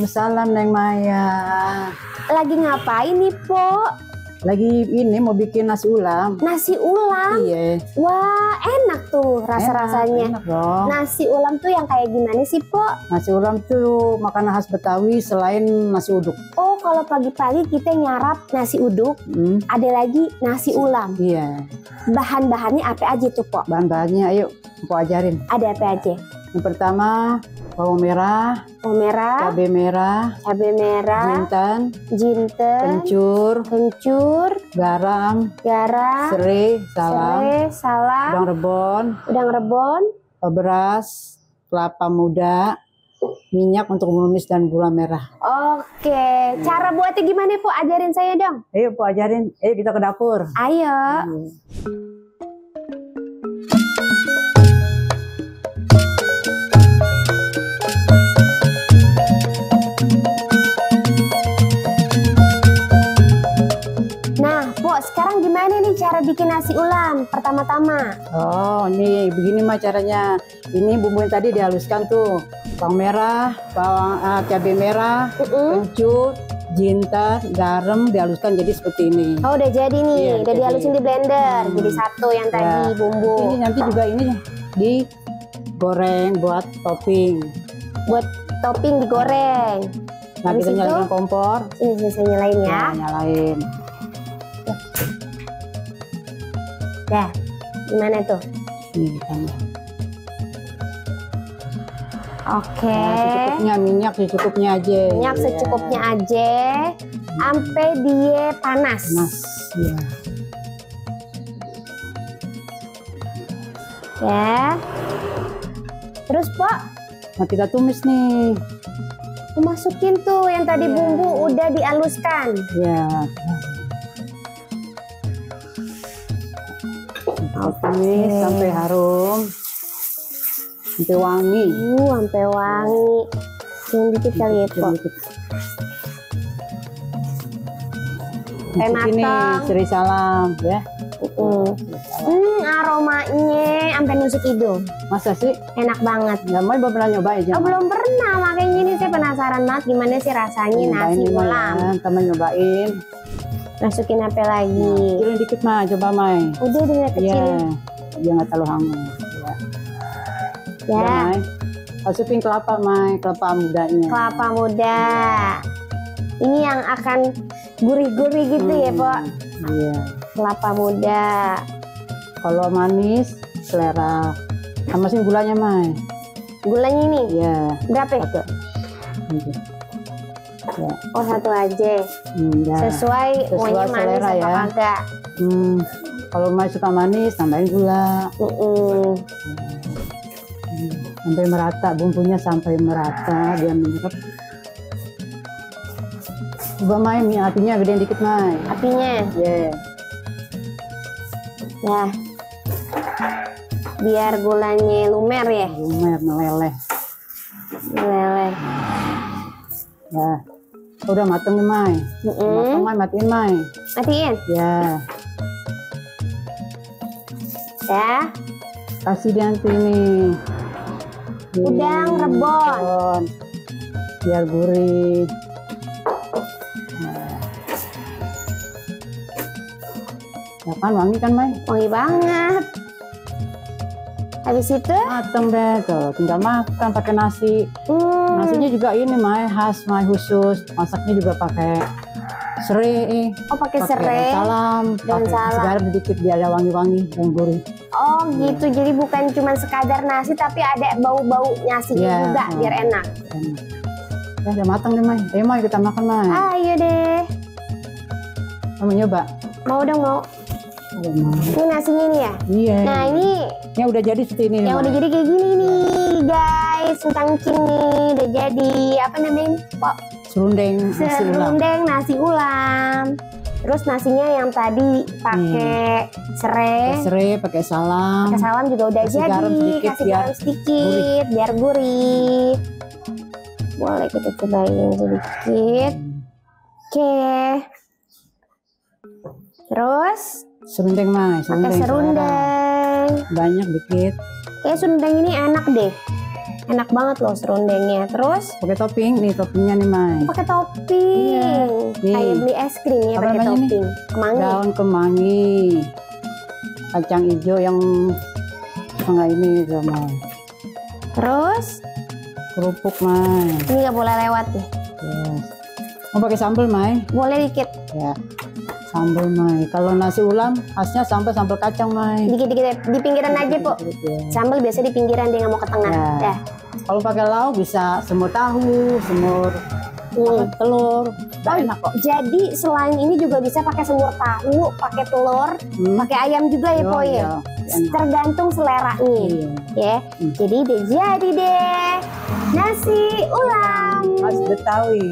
Waalaikumsalam Neng Maya. Lagi ngapain nih, Po? Lagi ini mau bikin nasi ulam. Nasi ulam? Iya. Wah, enak tuh rasa-rasanya. Enak dong. Nasi ulam tuh yang kayak gimana sih, Po? Nasi ulam tuh makanan khas Betawi selain nasi uduk. Oh, kalau pagi-pagi kita nyarap nasi uduk, ada lagi nasi ulam. Iya. Bahan-bahannya apa aja tuh, Po? Bahan-bahannya ayo aku ajarin. Ada apa aja? Yang pertama bawang merah, cabai merah, jinten, kencur, garam, serai, salam, udang rebon, beras, kelapa muda, minyak untuk menumis dan gula merah. Oke, cara buatnya gimana, Po? Ajarin saya dong. Ayo Po ajarin, ayo kita ke dapur. Ayo. Sekarang gimana nih cara bikin nasi ulam pertama-tama? Oh, ini begini mah caranya. Ini bumbu yang tadi dihaluskan tuh. Bawang merah, cabai merah, kencur, jinten, garam dihaluskan jadi seperti ini. Oh, udah jadi nih. Iya, udah dihalusin di blender. Jadi satu yang tadi bumbu. Ini nanti juga ini digoreng buat topping. Buat topping digoreng. Nah, kita nyalain kompor. Ini saya nyalain ya. Nyalain. Dah, gimana tuh? Ini ditambah. Oke. Secukupnya minyak secukupnya aja. Minyak secukupnya aja, sampai dia panas. Ya. Ya. Terus, Po? Nah, kita tumis nih. Masukin tuh yang tadi bumbu udah dihaluskan. Ya. Tumis sampai harum, sampai wangi. Sampai wangi. Yang dikit kali ya, Po. Sampai matang. Serai salam, ya. Aromanya sampai nusuk hidung. Masa sih? Enak banget. Nggak mau pernah nyobain aja. Oh, belum pernah, makanya ini saya penasaran banget gimana sih rasanya nasi ulam. Teman nyobain. Masukin apa lagi? Kecilin dikit mah, coba Mai. Udah kecilin. Iya, dia nggak terlalu hangat. Ya. Mai. Masukin kelapa Mai, kelapa mudanya. Kelapa muda. Ini yang akan gurih-gurih gitu ya, Po? Iya. Kelapa muda. Kalau manis, selera. Tamasin gulanya Mai. Gulanya ini? Iya. Berapa? Satu. Ya. Oh, satu aja. Ya. Sesuai maunya manis selera atau kagak. Kalau mau suka manis tambahin gula. Sampai merata, bumbunya sampai merata, dia menyerap. Coba Mai, apinya gedein dikit Mai. Apinya? Yeah. Ya. Biar gulanya lumer ya. Lumer, meleleh. Meleleh. Ya. Udah mateng nih Mai. Mateng Mai, matiin Mai. Matiin? Ya. Ya. Kasih dia nanti nih. Udang rebon. Biar gurih. Ya kan wangi kan Mai? Wangi banget. Habis itu mateng deh tuh, tinggal makan pakai nasi. Nasinya juga ini Mai, khas Mai khusus. Masaknya juga pakai serai. Oh, pakai serai. Salam, pakai garam sedikit biar ada wangi-wangi dan gurih. Oh, gitu. Jadi bukan cuma sekadar nasi tapi ada bau-bau nasinya juga biar enak. Ya, udah matang deh Mai. Ayo Mai kita makan Mai. Ayo deh. Kamu nyoba? Mau dong, mau. Ini nasinya nih ya? Iya. Nah, ini yang udah jadi seperti ini. Yang udah jadi kayak gini nih, guys. Tangcing nih, udah jadi. Apa namanya, Po? Serundeng nasi ulam. Serundeng nasi ulam. Terus nasinya yang tadi pakai serai, pakai salam. Pakai salam juga udah jadi. Kasih garam sedikit biar gurih. Boleh kita cobain sedikit. Oke. Terus serundeng Mai, pakai serundeng. Banyak dikit. Kayak serundeng ini enak deh. Enak banget loh serundengnya. Terus Pakai topping nih, toppingnya nih Mai. pakai topping. Iya. Nih. Kayak beli es krim ya Apa pakai namanya nih? topping. Kemangi. Daun kemangi, kacang hijau yang setengah ini sama Terus kerupuk Mai. ini nggak boleh lewat nih. Yes. Mau pakai sambal Mai? Boleh dikit. Ya. Sambal Mai. Kalau nasi ulam khasnya sambal kacang Mai. Dikit-dikit di pinggiran aja, Po. Ya. Sambal biasa di pinggiran, dia nggak mau ke tengah. Ya. Dah. Kalau pakai lauk bisa semur tahu, semur telur. Udah enak kok. Jadi selain ini juga bisa pakai semur tahu, pakai telur, pakai ayam juga ya, Po ya. Iya. Enak. Tergantung selera nih, Iya. ya. Jadi udah jadi deh nasi ulam. Khas Betawi.